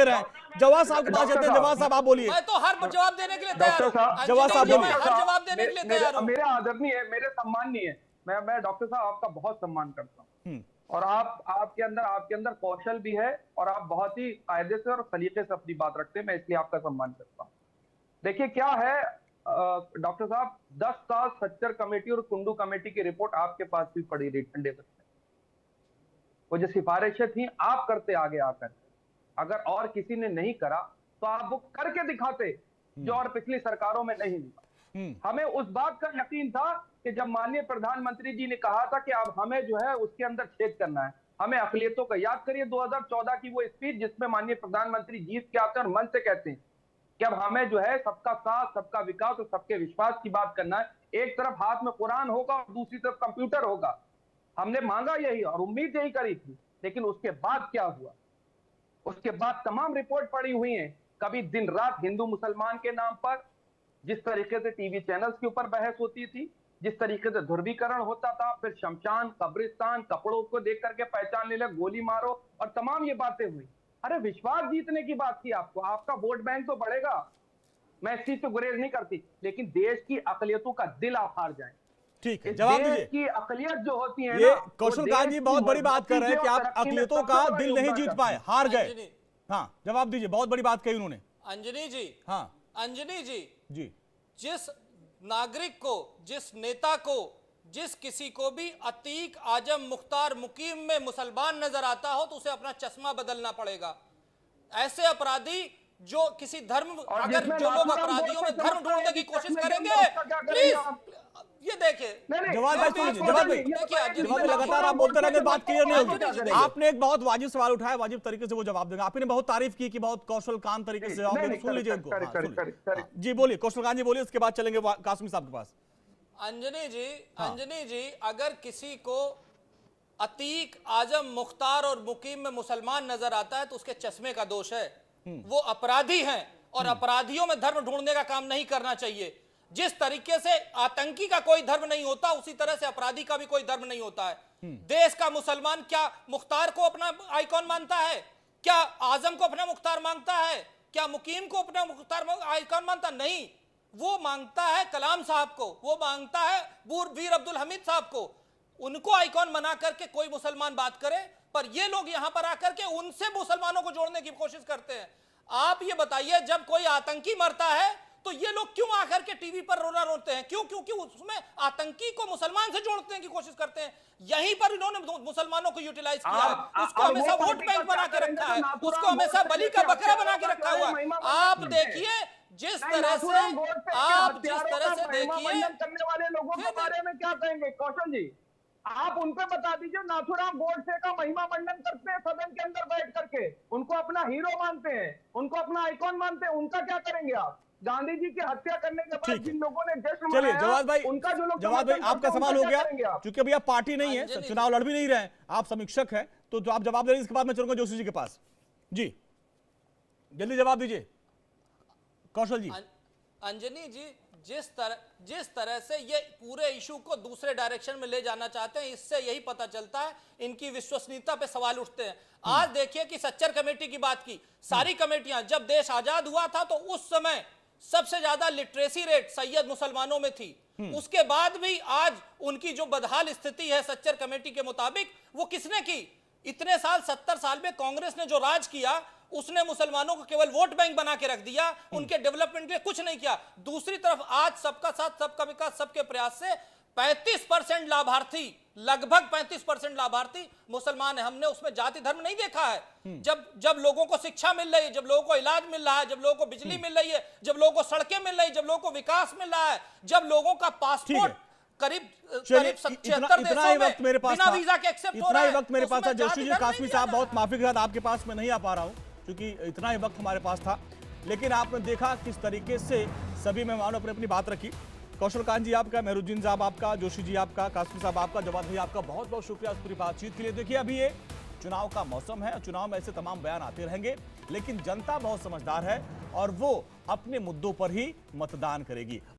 रहे हैं। जवाब साहब के पास जाते हैं। जवाब साहब आप बोलिए। मैं तो हर जवाब देने के लिए तैयार हूं। जवाब साहब बोलिए। हर जवाब देने के लिए तैयार हूं। मेरे आदरणीय है, मेरे सम्माननीय है, मैं डॉक्टर साहब आपका बहुत सम्मान करता हूं, और आपके अंदर कौशल भी है, और आप बहुत ही कायदे से और सलीके से अपनी बात रखते हैं, मैं इसलिए आपका सम्मान करता हूं। देखिए क्या है डॉक्टर साहब, 10 साल सच्चर कमेटी और कुंडू कमेटी की रिपोर्ट आपके पास भी पड़ी रही ठंडे बस्ते। वो जो सिफारिशें थी आप करते आगे आकर, अगर और किसी ने नहीं करा तो आप वो करके दिखाते, जो और पिछली सरकारों में नहीं हुआ। हमें उस बात का यकीन था कि जब माननीय प्रधानमंत्री जी ने कहा था कि अब हमें जो है उसके अंदर छेद करना है, हमें अकलियतों का याद करिए 2014 की वो स्पीच जिसमें माननीय प्रधानमंत्री जीत के आते हैं और मन से कहते हैं कि अब हमें जो है सबका साथ, सबका विकास और सबके विश्वास की बात करना है। एक तरफ हाथ में कुरान होगा और दूसरी तरफ कंप्यूटर होगा। हमने मांगा यही और उम्मीद यही करी थी, लेकिन उसके बाद क्या हुआ? उसके बाद तमाम रिपोर्ट पड़ी हुई हैं, कभी दिन रात हिंदू मुसलमान के नाम पर जिस तरीके से टीवी चैनल्स के ऊपर बहस होती थी, जिस तरीके से ध्रुवीकरण होता था, फिर शमशान, कब्रिस्तान, कपड़ों को देख करके पहचान ले, गोली मारो, और तमाम ये बातें हुई। अरे विश्वास जीतने की बात थी आपको, आपका वोट बैंक तो बढ़ेगा, मैं इस चीज से गुरेज नहीं करती, लेकिन देश की अकलियतों का दिल आप हार जाएं। ठीक है, जवाब दीजिए। की अकलियत जो होती है ये ना, कौशल कांत जी बहुत बड़ी बात कर रहे हैं कि आप अकलियतों का दिल नहीं जीत पाए, हार गए। हाँ जवाब दीजिए, बहुत बड़ी बात कही उन्होंने। अंजनी जी, हाँ अंजनी जी, जिस नागरिक को, जिस नेता को, जिस किसी को भी अतीक, आजम, मुख्तार, मुकीम में मुसलमान नजर आता हो तो उसे अपना चश्मा बदलना पड़ेगा। ऐसे अपराधी जो किसी धर्म, अगर जो लोग अपराधियों में धर्म ढूंढने की कोशिश करेंगे, प्लीज ये देखिए। जवाब भाई सुनिए, जवाब भाई लगातार आप बोलते रहेंगे, बात क्लियर नहीं होगी। आपने एक बहुत वाजिब सवाल उठाया, वाजिब तरीके से वो जवाब देंगे। आपने बहुत तारीफ की कि बहुत कौशल कांत तरीके से जवाब देंगे, सुन लीजिए इनको। जी बोलिए कौशल कांत जी, बोलिए, उसके बाद चलेंगे कासमी साहब के पास। अंजनी जी, अगर किसी को अतीक, आजम, मुख्तार और मुकीम में मुसलमान नजर आता है तो उसके चश्मे का दोष है। वो अपराधी हैं और अपराधियों में धर्म ढूंढने का काम नहीं करना चाहिए। जिस तरीके से आतंकी का कोई धर्म नहीं होता, उसी तरह से अपराधी का भी कोई धर्म नहीं होता है। देश का मुसलमान क्या मुख्तार को अपना आइकॉन मानता है? क्या आजम को अपना मुख्तार मानता है? क्या मुकीम को अपना मुख्तार आइकॉन मानता? नहीं, वो मांगता है कलाम साहब को, वो मांगता है वीर अब्दुल हमीद साहब को। उनको आइकॉन बना करके कोई मुसलमान बात करे, पर ये लोग यहां पर आकर के उनसे मुसलमानों को जोड़ने की कोशिश करते हैं। आप ये बताइए, जब कोई आतंकी मरता है तो ये लोग क्यों आकर के टीवी पर रोना रोते हैं? क्यों? क्योंकि उसमें आतंकी को मुसलमान से जोड़ने की कोशिश करते हैं। यहीं पर इन्होंने मुसलमानों को यूटिलाइज किया है, उसको हमेशा वोट बैंक बना के रखा है, उसको हमेशा बलि का बकरा बना के रखा हुआ है। आप देखिए जिस तरह से, आप जिस तरह से देखिए, करने वाले लोगों के बारे में क्या कहेंगे कौशल जी? आप उन पे बता दीजिए, नाथुराम गोडसे का महिमा मंडन करते हैं सदन के अंदर बैठ करके, उनको अपना हीरो मानते हैं, उनको अपना आइकॉन मानते हैं, उनका क्या करेंगे आप? गांधी जी की हत्या करने के बाद जिन लोगों ने जश्न चलिए मनाया, जवाब भाई, उनका जो लोग जवाब भाई आपका सवाल हो गया, क्योंकि अभी आप पार्टी नहीं है, चुनाव लड़ भी नहीं रहे हैं, आप समीक्षक हैं, तो जो आप जवाब दे रहे हैं, इसके बाद मैं चलूंगा जोशी जी के पास। जी जल्दी जवाब दीजिए कौशल जी। अंजनी जी, जिस तरह से ये पूरे इशू को दूसरे डायरेक्शन में ले जाना चाहते हैं, इससे यही पता चलता है इनकी विश्वसनीयता पे सवाल उठते हैं। आज देखिए कि सच्चर कमेटी की बात की, सारी कमेटियां, जब देश आजाद हुआ था तो उस समय सबसे ज्यादा लिटरेसी रेट सैयद मुसलमानों में थी। उसके बाद भी आज उनकी जो बदहाल स्थिति है सच्चर कमेटी के मुताबिक, वो किसने की? इतने साल, 70 साल में कांग्रेस ने जो राज किया, उसने मुसलमानों को केवल वोट बैंक बना के रख दिया, उनके डेवलपमेंट के लिए कुछ नहीं किया। दूसरी तरफ आज सबका साथ, सबका विकास, सबके प्रयास से 35% लाभार्थी, लगभग 35% लाभार्थी मुसलमान है। हमने उसमें जाति धर्म नहीं देखा है। जब लोगों को शिक्षा मिल रही है, जब लोगों को इलाज मिल रहा है, जब लोगों को बिजली मिल रही है, जब लोगों को सड़कें मिल रही है, जब लोगों को विकास मिल रहा है, जब लोगों का पासपोर्ट करीब 76 देशों में बिना वीजा के एक्सेप्ट हो रहा है। इतना ही वक्त मेरे पास था जोशी जी। कासमी साहब बहुत माफी के साथ आपके पास मैं नहीं आ पा रहा हूं, क्योंकि इतना ही वक्त हमारे पास था, लेकिन आपने देखा किस तरीके से सभी मेहमानों ने अपनी बात रखी। कौशल कांत जी आपका, मेहरुद्दीन साहब आपका, जोशी जी आपका, कासमी साहब आपका, जवाब भाई आपका बहुत बहुत शुक्रिया इस पूरी बातचीत के लिए। देखिए अभी ये चुनाव का मौसम है, चुनाव में ऐसे तमाम बयान आते रहेंगे, लेकिन जनता बहुत समझदार है और वो अपने मुद्दों पर ही मतदान करेगी।